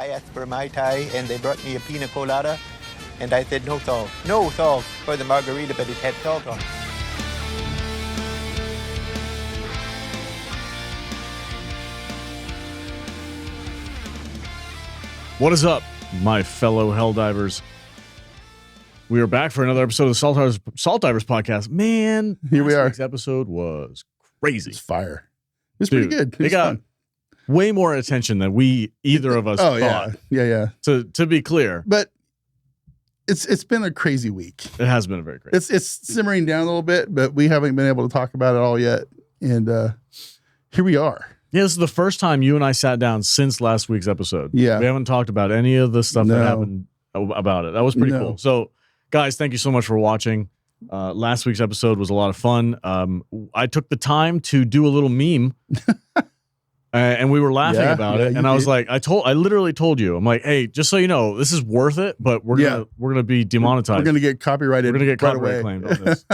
I asked for a Mai Tai, and they brought me a pina colada, and I said no salt. No salt for the margarita, but it had salt on it. What is up, my fellow Helldivers? We are back for another episode of the Saltdivers Podcast. Man, here we are. Last week's episode was crazy. It's fire. It was pretty good. It got way more attention than either of us thought. Yeah. To be clear. But it's been a crazy week. It has been a very crazy. It's simmering down a little bit, but we haven't been able to talk about it all yet. And here we are. Yeah, this is the first time you and I sat down since last week's episode. Yeah. We haven't talked about any of the stuff that happened about it. That was pretty cool. So, guys, thank you so much for watching. Last week's episode was a lot of fun. I took the time to do a little meme, and we were laughing about it. And I was like, I literally told you, I'm like, hey, just so you know, this is worth it, but we're gonna be demonetized. We're gonna get copyrighted. We're gonna get copyright claimed on this.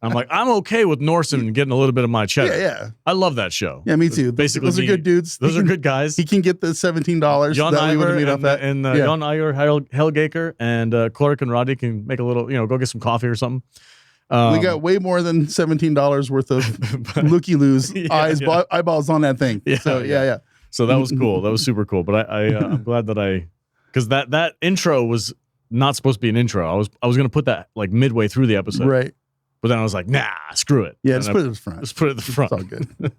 I'm like, I'm okay with Norson getting a little bit of my cheddar. Yeah. I love that show. Yeah, me too. Basically, those are good dudes. Those are good guys. He can get the $17 Jon that we would have made off that. And Jon Iyer, Helgaker, and Clark and Roddy can make a little, go get some coffee or something. We got way more than $17 worth of looky-loos eyeballs on that thing. Yeah, so So that was cool. That was super cool. But I'm glad that because that intro was not supposed to be an intro. I was going to put that like midway through the episode. Right. But then I was like, nah, screw it. Yeah, just put it at the front. Just put it at the front. It's all good.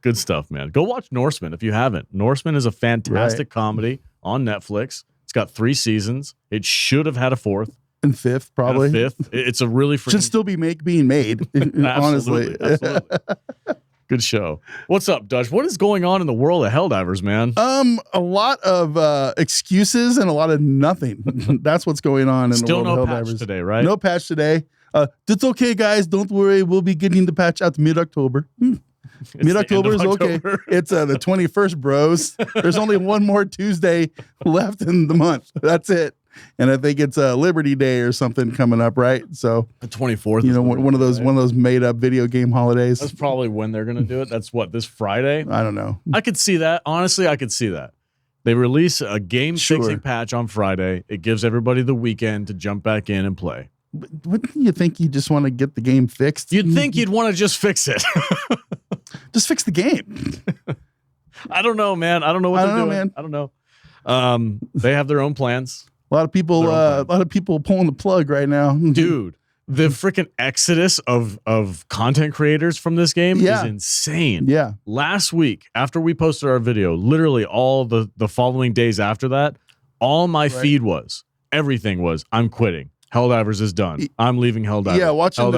Good stuff, man. Go watch Norseman if you haven't. Norseman is a fantastic comedy on Netflix. It's got 3 seasons. It should have had a 4th. And 5th, probably. And a 5th. It's a really should still be being made. Honestly, absolutely. Good show. What's up, Dutch? What is going on in the world of Helldivers, man? A lot of excuses and a lot of nothing. That's what's going on in the world of Helldivers. Patch today, right? No patch today. It's okay, guys. Don't worry. We'll be getting the patch out mid-October. Mid-October is okay. It's the 21st, bros. There's only one more Tuesday left in the month. That's it. And I think it's Liberty Day or something coming up, right? So the 24th. One of those made up video game holidays. That's probably when they're gonna do it. That's what, this Friday? I don't know. I could see that. Honestly, I could see that. They release a game fixing patch on Friday. It gives everybody the weekend to jump back in and play. Wouldn't you think you just want to get the game fixed? You'd think you'd want to just fix it. Just fix the game. I don't know, man. I don't know what they're doing. Man. I don't know. They have their own plans. A lot of people pulling the plug right now. Dude, the freaking exodus of content creators from this game is insane. Yeah. Last week, after we posted our video, literally all the following days after that, all my feed was, everything was, I'm quitting. Helldivers is done. I'm leaving Helldivers. Yeah,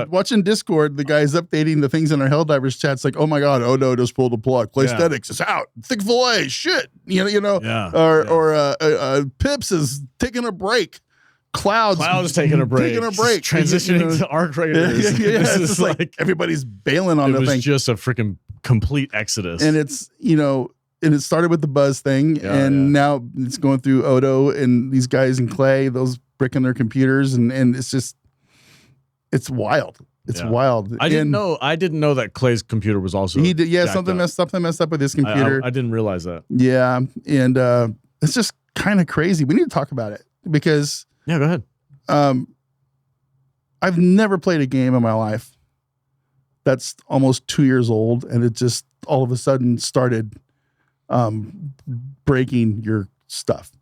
watching Discord, the guys updating the things in our Helldivers chats like, oh my god, oh no, just pulled the plug. Claysthetics is out. Thiccfila, shit. You know. Yeah. Or Pips is taking a break. Cloud's taking a break. Transitioning to Arc Raiders. Yeah. It's just like everybody's bailing on the thing. It was just a freaking complete exodus. And it's, and it started with the Buzz thing, now it's going through Odo and these guys in Clay, those bricking their computers, and it's wild. It's wild. I didn't know that Clay's computer was also something messed up with his computer. I didn't realize that. Yeah, and it's just kind of crazy. We need to talk about it because go ahead. I've never played a game in my life that's almost 2 years old, and it just all of a sudden started breaking your stuff.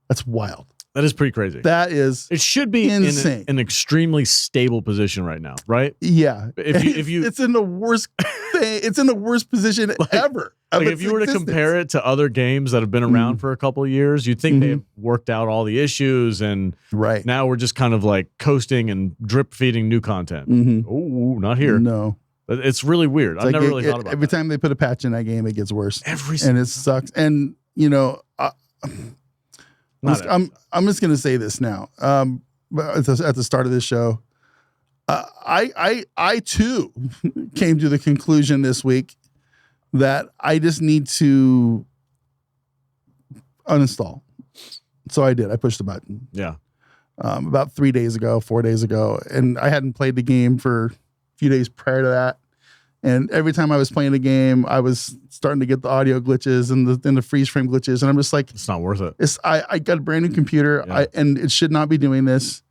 That's wild. That is pretty crazy. That is. It should be insane. in an extremely stable position right now, right? Yeah. If you, it's in the worst thing. It's in the worst position ever. Like if you were to compare it to other games that have been around for a couple of years, you'd think they've worked out all the issues, and now we're just kind of like coasting and drip feeding new content. Oh, not here. No. It's really weird. I've never really thought about it. Every time they put a patch in that game, it gets worse. And it sucks. And I'm just gonna say this now. At the start of this show, I too came to the conclusion this week that I just need to uninstall. So I did. I pushed the button. Yeah. About 4 days ago, and I hadn't played the game for a few days prior to that, And every time I was playing a game, I was starting to get the audio glitches and the freeze frame glitches. And I'm just like, it's not worth it. I got a brand new computer, and it should not be doing this.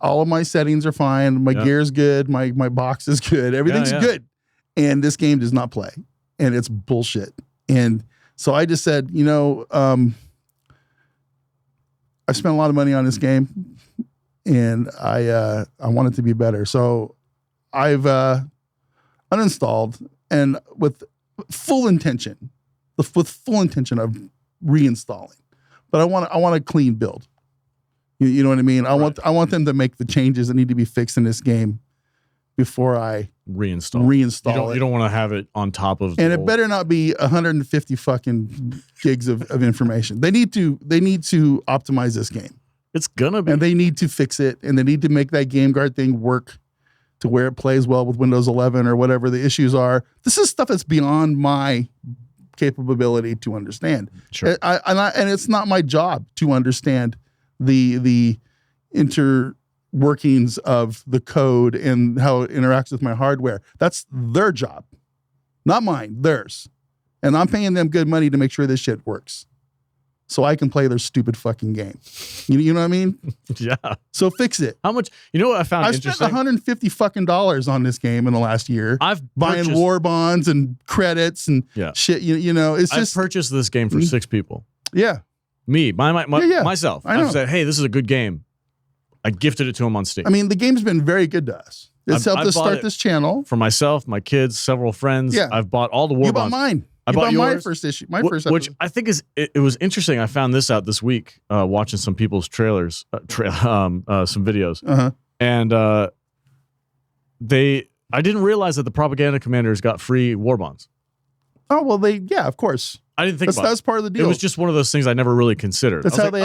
All of my settings are fine. My gear's good. My box is good. Everything's good. And this game does not play. And it's bullshit. And so I just said, I spent a lot of money on this game, and I want it to be better. So I've uninstalled, and with full intention of reinstalling. But I want a clean build. You know what I mean? I want them to make the changes that need to be fixed in this game before I reinstall it. You don't want to have it on top of. And it better not be 150 fucking gigs of information. They need to optimize this game. It's gonna be, and they need to fix it, and they need to make that game guard thing work to where it plays well with Windows 11 or whatever the issues are. This is stuff that's beyond my capability to understand. Sure. And it's not my job to understand the inter workings of the code and how it interacts with my hardware. That's their job, not mine, theirs. And I'm paying them good money to make sure this shit works, so I can play their stupid fucking game. You know what I mean? Yeah. So fix it. How much? You know what I found interesting? I spent $150 fucking on this game in the last year. I've buying war bonds and credits and shit. You know, it's just. I've purchased this game for 6 people. Yeah. Me, myself. I've said, hey, this is a good game. I gifted it to him on Steam. I mean, the game's been very good to us. It's helped us start this channel. For myself, my kids, several friends. Yeah. I've bought all the war bonds. You bought mine. I bought yours. My first issue. My first episode. Which I think is, it was interesting. I found this out this week, watching some people's trailers, some videos. And I didn't realize that the propaganda commanders got free war bonds. Oh, well, of course. I didn't think that's part of the deal. It was just one of those things I never really considered. That's how they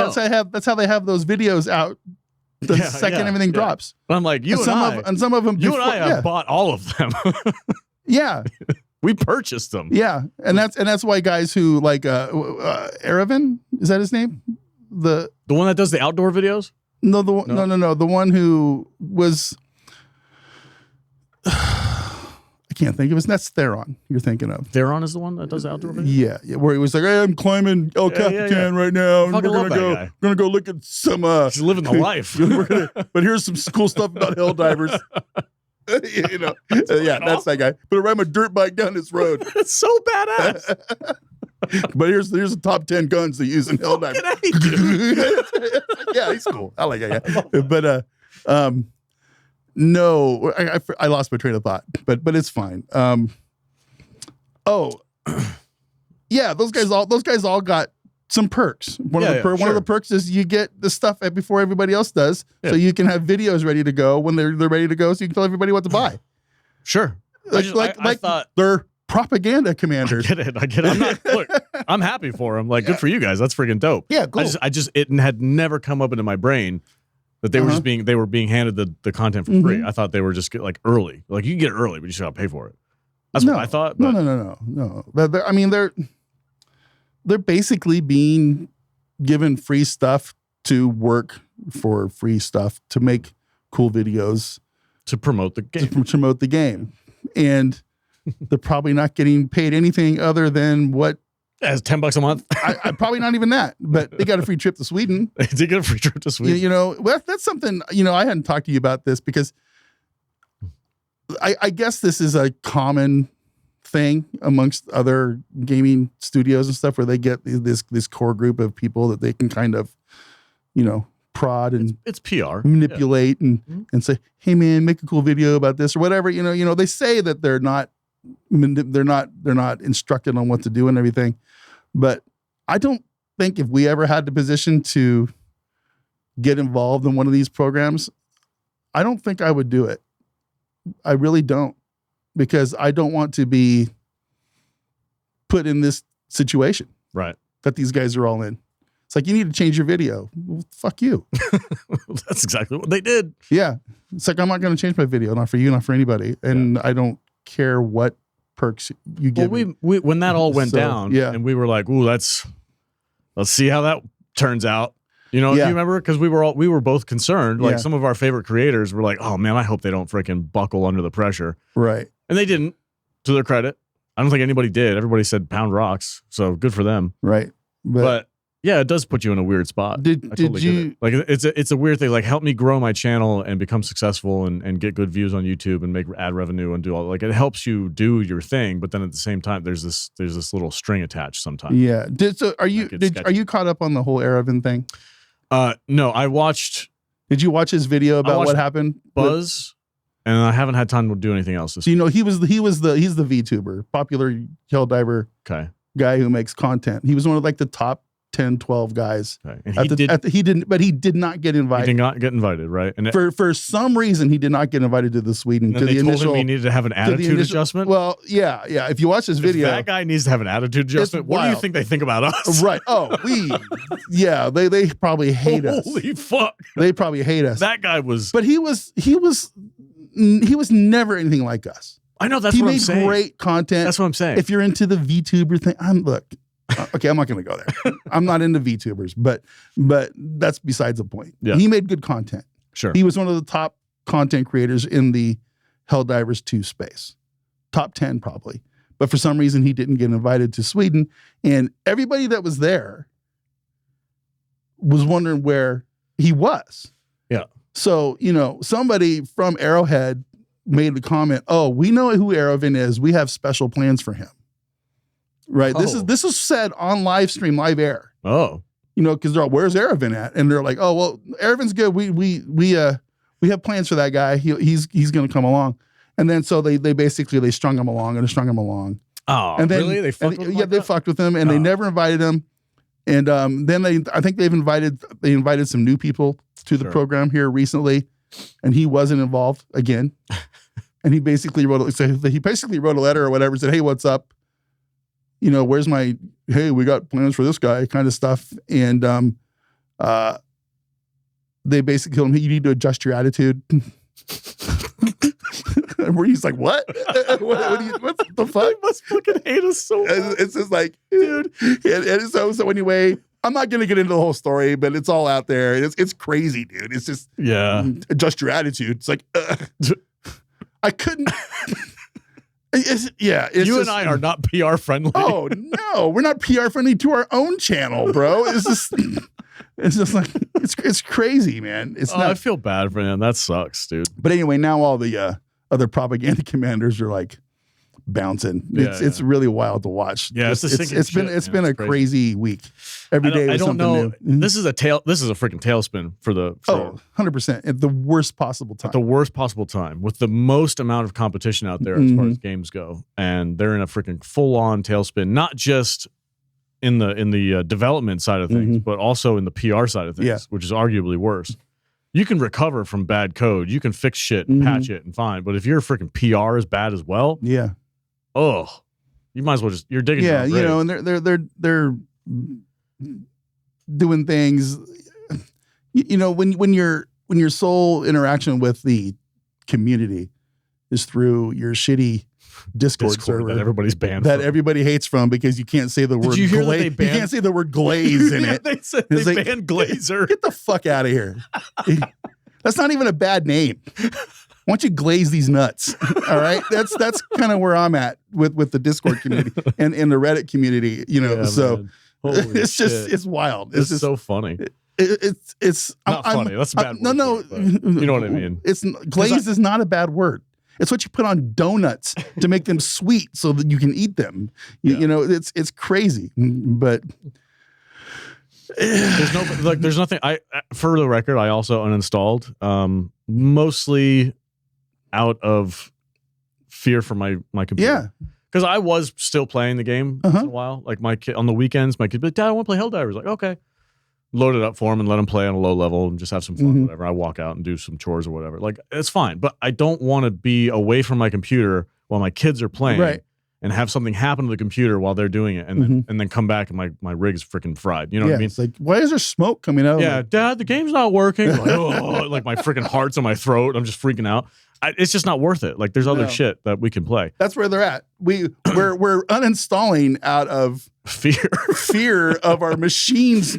have those videos out the second everything drops. But I'm like, some of them you and I have bought all of them. Yeah. We purchased them. Yeah. And that's why guys who like Arrowhead, is that his name? The one that does the outdoor videos? No. The one who was I can't think of his. That's Theron. You're thinking of. Theron is the one that does the outdoor videos? Yeah. Where he was like, hey, I'm climbing El Capitan right now. And we're gonna go look at some. He's living the life. But here's some cool stuff about Helldivers. That's that guy. But I ride my dirt bike down this road. That's so badass. But here's the top 10 guns they use in Helldivers. Yeah, he's cool. I like that guy. But no, I lost my train of thought. But it's fine. Yeah, those guys all got some perks. One of the perks is you get the stuff before everybody else does, so you can have videos ready to go when they're ready to go, so you can tell everybody what to buy. Sure, I thought they're propaganda commanders. I get it. I'm happy for them. Like, good for you guys. That's freaking dope. Yeah, cool. It had never come up into my brain that they were being handed the content for free. I thought they were just like early. Like, you can get it early, but you just gotta pay for it. That's what I thought. But. No. I mean, they're basically being given free stuff to work for free stuff to make cool videos to promote the game. And they're probably not getting paid anything other than what. As $10 a month. I probably not even that, but they got a free trip to Sweden. They did get a free trip to Sweden. That's something, I hadn't talked to you about this because I guess this is a common thing amongst other gaming studios and stuff where they get this core group of people that they can kind of, prod and it's PR manipulate and say, hey man, make a cool video about this or whatever. They say that they're not instructed on what to do and everything, but I don't think if we ever had the position to get involved in one of these programs, I don't think I would do it. I really don't. Because I don't want to be put in this situation. Right. That these guys are all in. It's like, you need to change your video. Well, fuck you. That's exactly what they did. Yeah. It's like, I'm not going to change my video. Not for you, not for anybody. And I don't care what perks you give me. When that all went down, and we were like, ooh, let's see how that turns out. You know, do you remember? Because we were both concerned. Like some of our favorite creators were like, "Oh man, I hope they don't freaking buckle under the pressure." Right. And they didn't. To their credit, I don't think anybody did. Everybody said pound rocks, so good for them. Right. But yeah, it does put you in a weird spot. Did you like? It's a weird thing. Like, help me grow my channel and become successful and get good views on YouTube and make ad revenue and do all. Like, it helps you do your thing, but then at the same time, there's this little string attached sometimes. Yeah. Are you caught up on the whole Arrowhead thing? No, I watched. Did you watch his video about what happened? Buzz. And I haven't had time to do anything else. So, you know, he's the VTuber, popular Helldiver guy who makes content. He was one of like the top 10, 12 guys. Okay. And he did not get invited. He did not get invited, right? And for some reason, he did not get invited to the Sweden. And they told him he needed to have an attitude adjustment. Well, yeah. If you watch this video, that guy needs to have an attitude adjustment. What do you think they think about us? Right. Oh, they probably hate us. Holy fuck. They probably hate us. That guy was. But he was never anything like us. I know, that's what I'm saying. He made great content. That's what I'm saying. If you're into the VTuber thing, okay, I'm not going to go there. I'm not into VTubers, but that's besides the point. Yeah. He made good content. Sure. He was one of the top content creators in the Helldivers 2 space. Top 10 probably. But for some reason, he didn't get invited to Sweden. And everybody that was there was wondering where he was. Yeah. So, you know, somebody from Arrowhead made the comment, "Oh, we know who Arrowhead is. We have special plans for him." Right. Oh. This is said on live stream, live air. Oh. You know, because they're all, "Where's Arrowhead at?" And they're like, "Oh, well, Arrowhead's good. We have plans for that guy. He's going to come along." And then so they basically strung him along. Oh, and then, really? They fucked with him? Yeah, they fucked with him, and they never invited him. And then I think they invited some new people to the program here recently, and he wasn't involved again. And he basically wrote a letter or whatever, said, "Hey, what's up? You know, where's my, hey, we got plans for this guy," kind of stuff. And they basically told him, "Hey, you need to adjust your attitude." Where he's like, "What? What the fuck?" They must fucking hate us so much. It's just like, dude. And so anyway, I'm not going to get into the whole story, but it's all out there. It's crazy, dude. It's just, adjust your attitude. It's like, I couldn't. You and I are not PR friendly. Oh no, we're not PR friendly to our own channel, bro. It's just like, it's crazy, man. I feel bad for him. That sucks, dude. But anyway, now all the other propaganda commanders are like bouncing. It's really wild to watch. Yeah, it's been a crazy week. Every day I don't know. New. This is a freaking tailspin for 100% at the worst possible time. At the worst possible time, with the most amount of competition out there as far as games go, and they're in a freaking full on tailspin. Not just in the development side of things, but also in the PR side of things, which is arguably worse. You can recover from bad code. You can fix shit and patch it and fine. But if your freaking PR is bad as well, you might as well you're digging. Yeah, you know, and they're doing things. You know, when your sole interaction with the community is through your shitty Discord server that everybody's banned that everybody hates from because you can't say the word glaze. You can't say the word glaze in it. They said they banned Glazer. Get the fuck out of here. That's not even a bad name. Why don't you glaze these nuts? All right, that's kind of where I'm at with the Discord community and the Reddit community. You know, it's just it's wild. It's just so funny. It's not funny. That's a bad word. No, you know what I mean. Glaze is not a bad word. It's what you put on donuts to make them sweet so that you can eat them. You know, it's crazy. But there's nothing. For the record, I also uninstalled, mostly out of fear for my computer. Yeah. Because I was still playing the game once in a while. Like my kid on the weekends, my kid be like, "Dad, I want to play Helldivers." Like, okay. Load it up for him and let him play on a low level and just have some fun, whatever. I walk out and do some chores or whatever. Like, it's fine. But I don't want to be away from my computer while my kids are playing and have something happen to the computer while they're doing it and then come back and my rig is freaking fried. You know what I mean? It's like, why is there smoke coming out? Yeah, Dad, the game's not working. Like, like my freaking heart's in my throat. I'm just freaking out. it's just not worth it. Like there's other shit that we can play. That's where they're at. We're uninstalling out of fear of our machines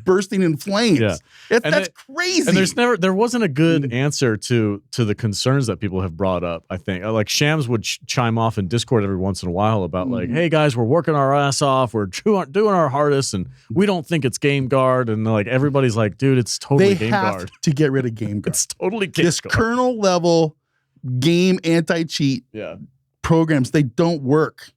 bursting in flames. Yeah. That's crazy. And there wasn't a good answer to the concerns that people have brought up. I think like Shams would chime off in Discord every once in a while about like, hey guys, we're working our ass off, we're doing our hardest, and we don't think it's game guard. And like everybody's like, dude, it's totally game guard. To get rid of game guard. It's totally game guard. Kernel level game anti-cheat programs, they don't work.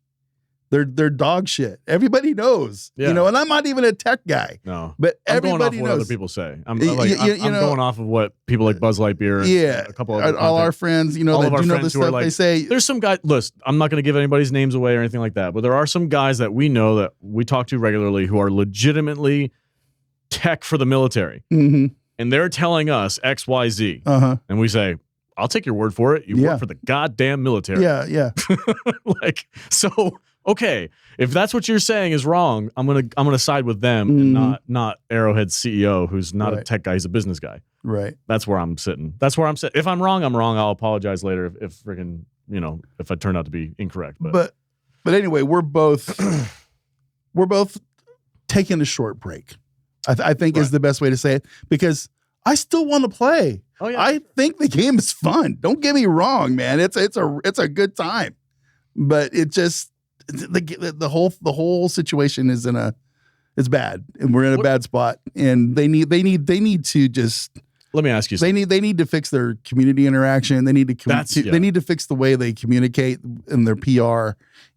They're dog shit. Everybody knows, and I'm not even a tech guy. No, but everybody going off knows what other people say. I'm going off of what people like Buzz Lightyear. And a couple of all our friends, that do know the stuff they say. There's some guys. Listen, I'm not going to give anybody's names away or anything like that, but there are some guys that we know that we talk to regularly who are legitimately tech for the military, and they're telling us X, Y, Z, and we say, I'll take your word for it. You work for the goddamn military. Yeah. Like, so, okay, if that's what you're saying is wrong, I'm gonna side with them and not Arrowhead's CEO, who's not a tech guy, he's a business guy. Right. That's where I'm sitting. If I'm wrong, I'm wrong. I'll apologize later if freaking, if I turn out to be incorrect. But anyway, we're both taking a short break. I think is the best way to say it, because I still want to play. Oh, yeah. I think the game is fun. Don't get me wrong, man. It's a good time, but it just the whole situation is it's bad, and we're in a bad spot. And they need to just. Let me ask you something. They need to fix their community interaction. They need to they need to fix the way they communicate in their PR,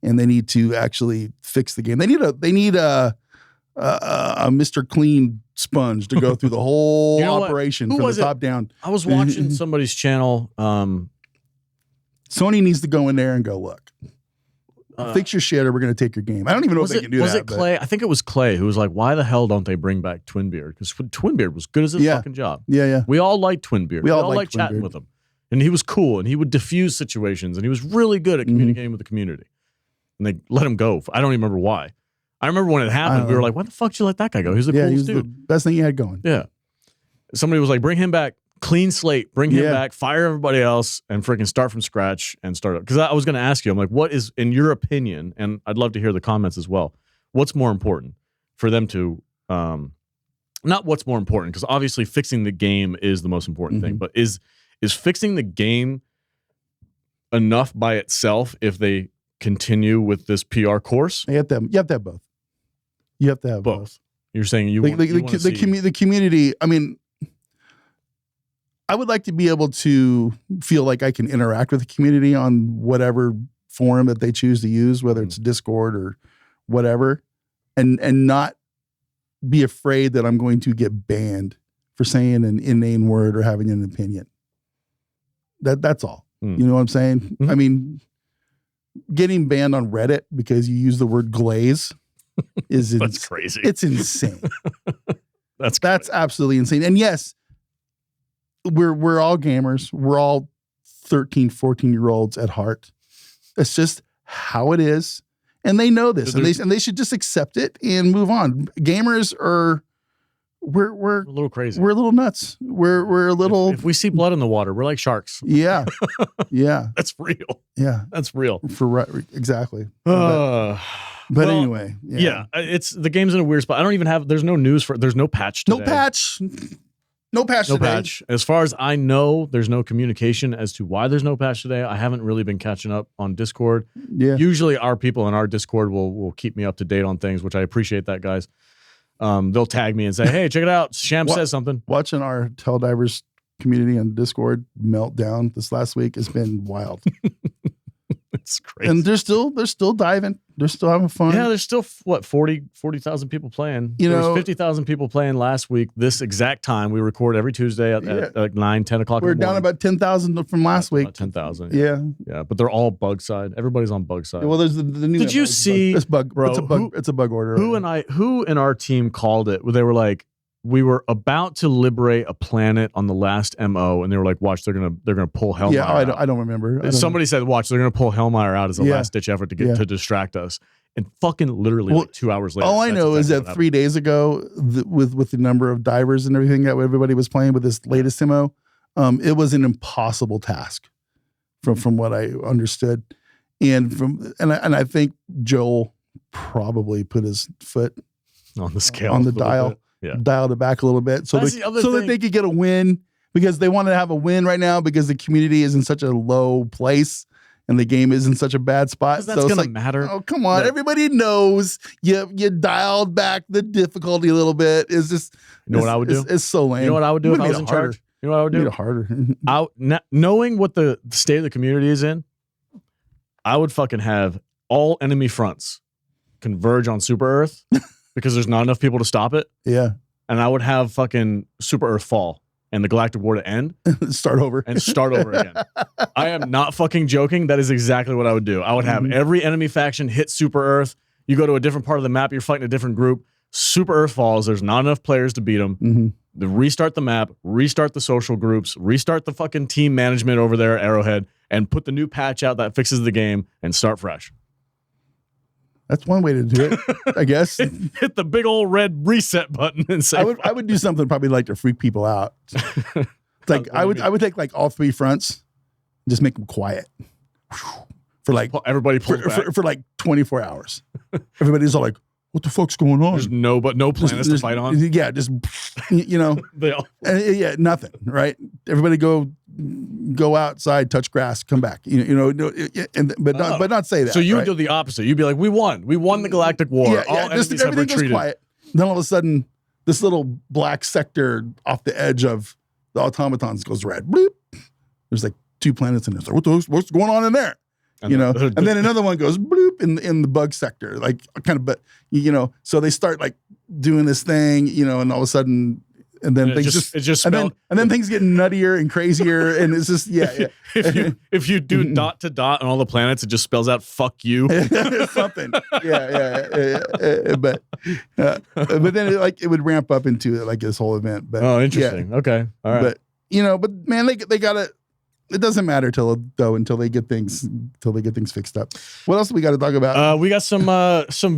and they need to actually fix the game. They need a Mr. Clean sponge to go through the whole operation from the top down. I was watching somebody's channel. Sony needs to go in there and go, look, fix your shit or we're going to take your game. I don't even know if they can do that. Was it Clay? I think it was Clay who was like, why the hell don't they bring back Twinbeard? Because Twinbeard was good as his fucking job. Yeah. We all liked Twinbeard. We all liked chatting with him. And he was cool, and he would diffuse situations, and he was really good at communicating with the community. And they let him go. I don't even remember why. I remember when it happened, we were like, why the fuck did you let that guy go? He's the coolest dude. The best thing you had going. Yeah. Somebody was like, bring him back, clean slate, bring him back, fire everybody else, and freaking start from scratch and start up. Because I was going to ask you, I'm like, what is, in your opinion, and I'd love to hear the comments as well, what's more important for them to, not what's more important, because obviously fixing the game is the most important thing, but is fixing the game enough by itself if they continue with this PR course? You have to have both. You have to have both. You're saying the community. I mean, I would like to be able to feel like I can interact with the community on whatever forum that they choose to use, whether it's Discord or whatever, and not be afraid that I'm going to get banned for saying an inane word or having an opinion. That's all. You know what I'm saying? I mean, getting banned on Reddit because you use the word glaze is that's crazy. It's insane. That's absolutely insane. And yes, we're all gamers. We're all 13, 14-year-olds at heart. That's just how it is. And they know this, and they should just accept it and move on. Gamers are we're a little crazy. We're a little nuts. We're a little. If we see blood in the water, we're like sharks. Yeah, yeah. That's real. Yeah, that's real. Exactly. But anyway, it's the game's in a weird spot. I don't even have. There's no news for. There's no patch today. No patch today. As far as I know, there's no communication as to why there's no patch today. I haven't really been catching up on Discord. Yeah. Usually our people in our Discord will keep me up to date on things, which I appreciate that, guys. They'll tag me and say, hey, check it out. Sham says something. Watching our Helldivers community on Discord melt down this last week has been wild. It's crazy. And they're still diving. They're still having fun. Yeah, there's still 40,000 people playing. There was 50,000 people playing last week. This exact time, we record every Tuesday at like 9, 10 o'clock. We're down about 10,000 from last week. 10,000. Yeah, but they're all bug side. Everybody's on bug side. Well, there's the new. Did you see this bug, bro? It's a bug order. Who in our team called it? They were like, we were about to liberate a planet on the last MO, and they were like, "Watch, they're gonna pull Hellmeyer." Yeah, I don't remember. Somebody said, "Watch, they're gonna pull Hellmeyer out as a last ditch effort to distract us." And fucking literally like 2 hours later. All I know is that 3 days ago, with the number of divers and everything that everybody was playing with this latest MO, it was an impossible task from what I understood, and I think Joel probably put his foot on the scale, on the dial, dialed it back a little bit, so that they could get a win, because they want to have a win right now because the community is in such a low place. And the game is in such a bad spot. That's gonna matter. Oh, come on. Everybody knows you dialed back the difficulty a little bit. It's just, you know what I would do? It's so lame. You know what I would do if I was in charge? You know what I would do? Made it harder. Knowing what the state of the community is in, I would fucking have all enemy fronts converge on Super Earth because there's not enough people to stop it. Yeah. And I would have fucking Super Earth fall and the Galactic War to end. Start over again. I am not fucking joking. That is exactly what I would do. I would have every enemy faction hit Super Earth. You go to a different part of the map, you're fighting a different group. Super Earth falls. There's not enough players to beat them. Restart the map, restart the social groups, restart the fucking team management over there at Arrowhead, and put the new patch out that fixes the game and start fresh. That's one way to do it, I guess. Hit the big old red reset button and say, I would do something probably like to freak people out. Like I would take like all three fronts, and just make them quiet for like everybody for like 24 hours. Everybody's all like, "What the fuck's going on?" There's no planets to fight on. Yeah, just nothing. Right? Everybody go outside, touch grass, come back. But not say that. So you would do the opposite. You'd be like, "We won the Galactic War. Yeah, all enemies just everything have retreated." goes quiet. Then all of a sudden, this little black sector off the edge of the automatons goes red. Bloop. There's like 2 planets in there. So what's going on in there? And then another one goes bloop in the bug sector, like kind of, but so they start like doing this thing, and all of a sudden, and then things then things get nuttier and crazier, and it's just if you do dot to dot on all the planets, it just spells out "fuck you." Something, but then it would ramp up into like this whole event. But interesting. Okay, all right. But man, they got it. It doesn't matter until they get things fixed up. What else do we got to talk about? We got some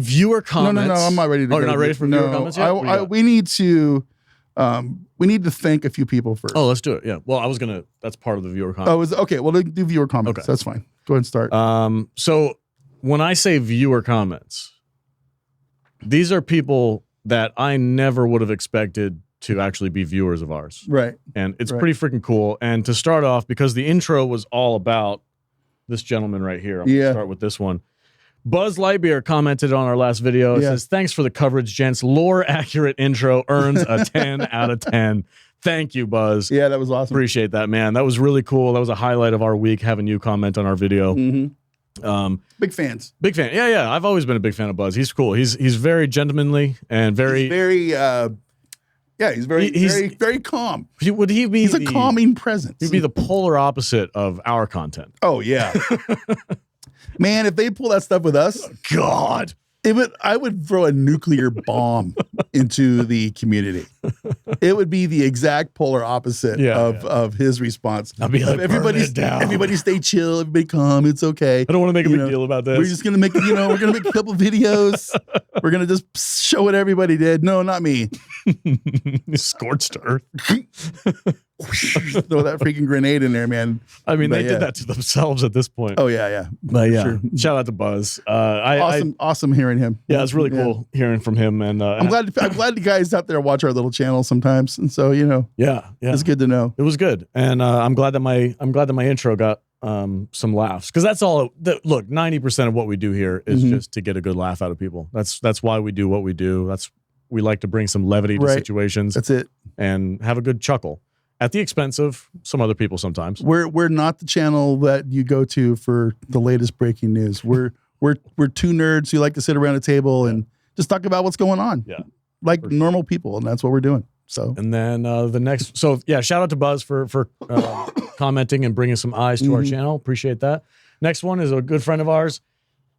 viewer comments. No, I'm not ready to. Oh, you're not ready for viewer comments yet? We need to thank a few people first. Oh, let's do it. Yeah. Well, that's part of the viewer comments. Oh, okay. Well, do viewer comments. Okay. That's fine. Go ahead and start. So when I say viewer comments, these are people that I never would have expected to actually be viewers of ours. Right. And it's pretty freaking cool. And to start off, because the intro was all about this gentleman right here, I'm going to start with this one. Buzz Lightyear commented on our last video. It says, "Thanks for the coverage, gents. Lore accurate intro earns a 10 out of 10. Thank you, Buzz." Yeah, that was awesome. Appreciate that, man. That was really cool. That was a highlight of our week, having you comment on our video. Big fans. Big fan. Yeah. I've always been a big fan of Buzz. He's cool. He's very gentlemanly and very he's very calm. He's a calming presence. He'd be the polar opposite of our content. Oh yeah. Man, if they pull that stuff with us, God, I would throw a nuclear bomb into the community. It would be the exact polar opposite of his response. I'd be like, everybody stay chill, everybody calm, it's okay. I don't want to make a big deal about this. We're just gonna make we're gonna make a couple videos. We're gonna just show what everybody did. No, not me. Scorched earth. Throw that freaking grenade in there, man. I mean, they did that to themselves at this point. Oh yeah. But sure. Shout out to Buzz. Awesome hearing him. Yeah, it's really cool hearing from him. And I'm glad the guys out there watch our little channel sometimes. And so it's good to know. It was good, and I'm glad that my intro got some laughs, because that's all. Look, 90% of what we do here is just to get a good laugh out of people. That's why we do what we do. We like to bring some levity to situations. That's it, and have a good chuckle at the expense of some other people sometimes. We're not the channel that you go to for the latest breaking news. We're 2 nerds who like to sit around a table and just talk about what's going on. Yeah. Like normal people, and that's what we're doing. So, and then the next, shout out to Buzz for commenting and bringing some eyes to our channel. Appreciate that. Next one is a good friend of ours,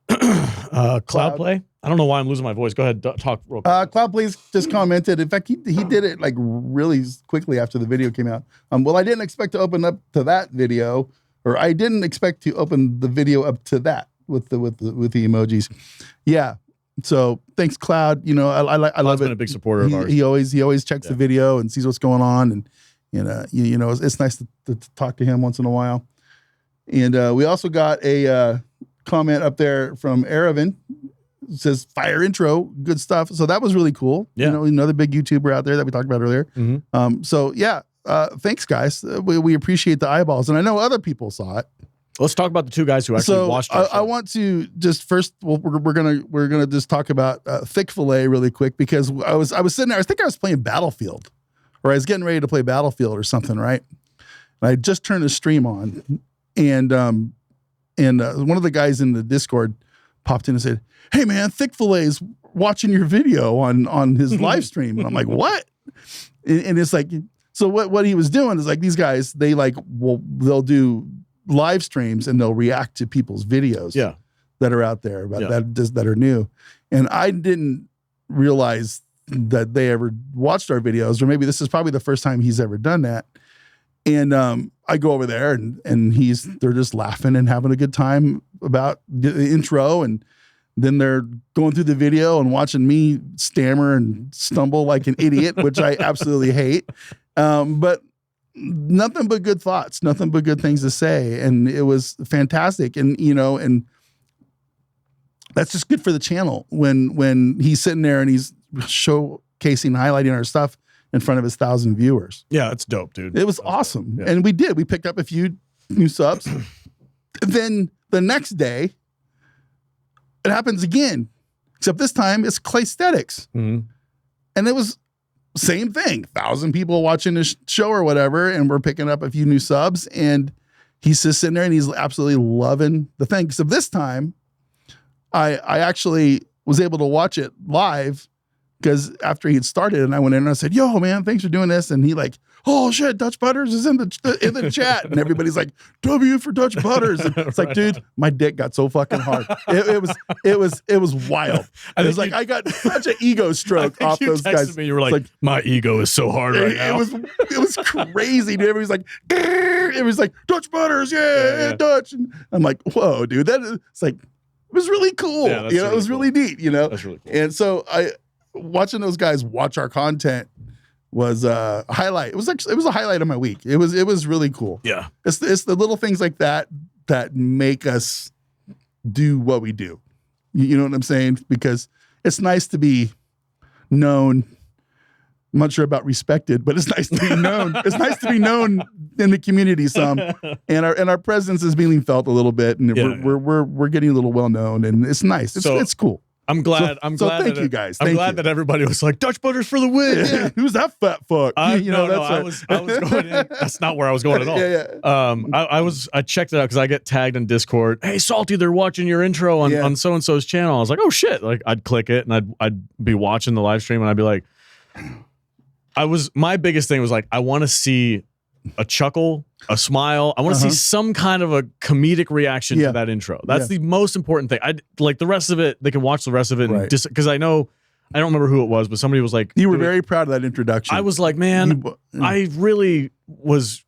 Cloudplay. I don't know why I'm losing my voice. Go ahead, talk real quick. Cloudplay just commented. In fact, he did it like really quickly after the video came out. Well, I didn't expect to open up to that video, or I didn't expect to open the video up to that with the emojis. Yeah. So thanks, Cloud. I love it. Been a big supporter of ours. He always checks the video and sees what's going on, and it's nice to talk to him once in a while. And we also got a comment up there from Arrowhead. It says fire intro, good stuff. So that was really cool. Yeah. You know, another big YouTuber out there that we talked about earlier. So yeah, thanks guys. We appreciate the eyeballs, and I know other people saw it. Let's talk about the two guys who actually watched it. I want to just first, well, we're gonna just talk about Thiccfila really quick, because I was sitting there. I think I was playing Battlefield, or I was getting ready to play Battlefield or something, right? And I just turned the stream on, and one of the guys in the Discord popped in and said, "Hey man, Thiccfila is watching your video on his live stream," and I'm like, "What?" And it's like, so what he was doing is like, these guys, they'll do live streams and they'll react to people's videos that are out there that are new. And I didn't realize that they ever watched our videos, or maybe this is probably the first time he's ever done that. And I go over there and they're just laughing and having a good time about the intro, and then they're going through the video and watching me stammer and stumble like an idiot, which I absolutely hate. But nothing but good thoughts, nothing but good things to say. And it was fantastic. And, you know, and that's just good for the channel when he's sitting there and he's showcasing, highlighting our stuff in front of his 1,000 viewers. Yeah, it's dope, dude. It was awesome. Yeah. And we picked up a few new subs. Then the next day, it happens again, except this time it's Claysthetics. And it was same thing, 1,000 people watching this show or whatever, and we're picking up a few new subs, and he's just sitting there and he's absolutely loving the thing. So this time, I actually was able to watch it live, because after he'd started, and I went in and I said, "Yo, man, thanks for doing this," and he like, "Oh shit, Dutch Butters is in the chat," and everybody's like, "W for Dutch Butters." And it's like, dude, my dick got so fucking hard. It was wild. I got such an ego stroke off those guys. Me, you were like, my ego is so hard right now. It was crazy, dude. Everybody's like, grrr. It was like, "Dutch Butters, yeah. Dutch." And I'm like, whoa, dude, it's like, it was really cool. Yeah, you know, it was really neat. You know, that's really cool. And so watching those guys watch our content was a highlight. It was a highlight of my week. It was really cool. Yeah. It's the little things like that make us do what we do. You know what I'm saying? Because it's nice to be known. I'm not sure about respected, but it's nice to be known. It's nice to be known in the community some, and our presence is being felt a little bit, and we're getting a little well known, and it's nice. It's cool. I'm glad. Thank you guys. I'm glad that everybody was like, "Dutch Butters for the win." Yeah. Who's that fat fuck? I was going in. That's not where I was going at all. I checked it out because I get tagged in Discord. "Hey, Salty, they're watching your intro on so and so's channel." I was like, "Oh shit!" Like I'd click it and I'd be watching the live stream and I'd be like, my biggest thing was like, I want to see a chuckle, a smile. I want to see some kind of a comedic reaction to that intro. That's the most important thing. I like the rest of it. They can watch the rest of it, because I know, I don't remember who it was, but somebody was like, "You were very proud of that introduction." I was like, man, I really was.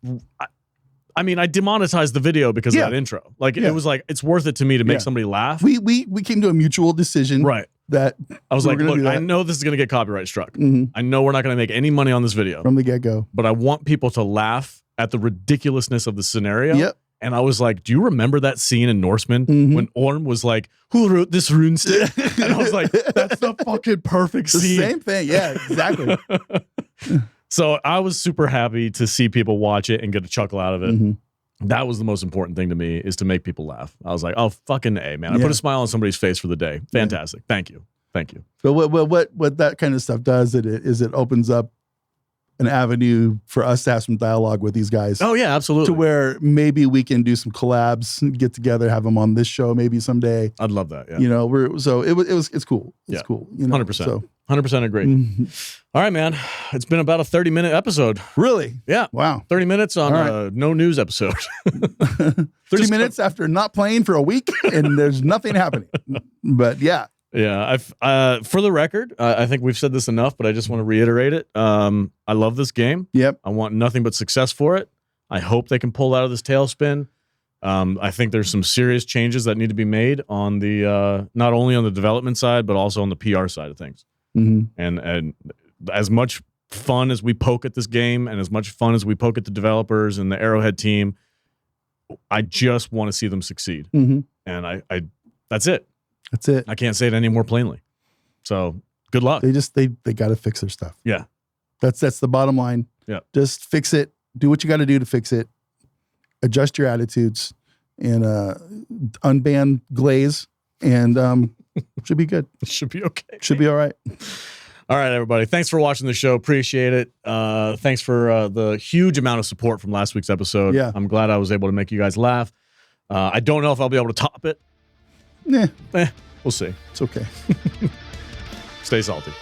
I mean, I demonetized the video because of that intro. Like it was like, it's worth it to me to make somebody laugh. We came to a mutual decision, right? That I was like, look, I know this is going to get copyright struck. I know we're not going to make any money on this video from the get-go, but I want people to laugh at the ridiculousness of the scenario. Yep. And I was like, do you remember that scene in Norseman when Orm was like, "Who wrote this runestick?" And I was like, that's the fucking perfect scene. Same thing. Yeah, exactly. So I was super happy to see people watch it and get a chuckle out of it. That was the most important thing to me, is to make people laugh. I was like, oh, fucking A, man. I put a smile on somebody's face for the day. Fantastic. Thank you. So what that kind of stuff does is it opens up an avenue for us to have some dialogue with these guys. Oh yeah, absolutely. To where maybe we can do some collabs, get together, have them on this show maybe someday. I'd love that. Yeah. You know, it's cool. It's cool. You know, 100%. So 100% agree. All right, man. It's been about a 30-minute episode. Really? Yeah. Wow. 30 minutes on a no news episode. 30 minutes after not playing for a week and there's nothing happening. But yeah. Yeah. For the record, I think we've said this enough, but I just want to reiterate it. I love this game. Yep. I want nothing but success for it. I hope they can pull out of this tailspin. I think there's some serious changes that need to be made on the not only on the development side, but also on the PR side of things. And as much fun as we poke at this game, and as much fun as we poke at the developers and the Arrowhead team, I just want to see them succeed. Mm-hmm. And I that's it. That's it. I can't say it any more plainly. So good luck. They got to fix their stuff. Yeah. That's the bottom line. Yeah. Just fix it. Do what you got to do to fix it. Adjust your attitudes and unban Glaze and should be good. Should be okay. Should be all right. All right, everybody. Thanks for watching the show. Appreciate it. Thanks for the huge amount of support from last week's episode. Yeah. I'm glad I was able to make you guys laugh. I don't know if I'll be able to top it. We'll We'll see. It's okay. Stay salty.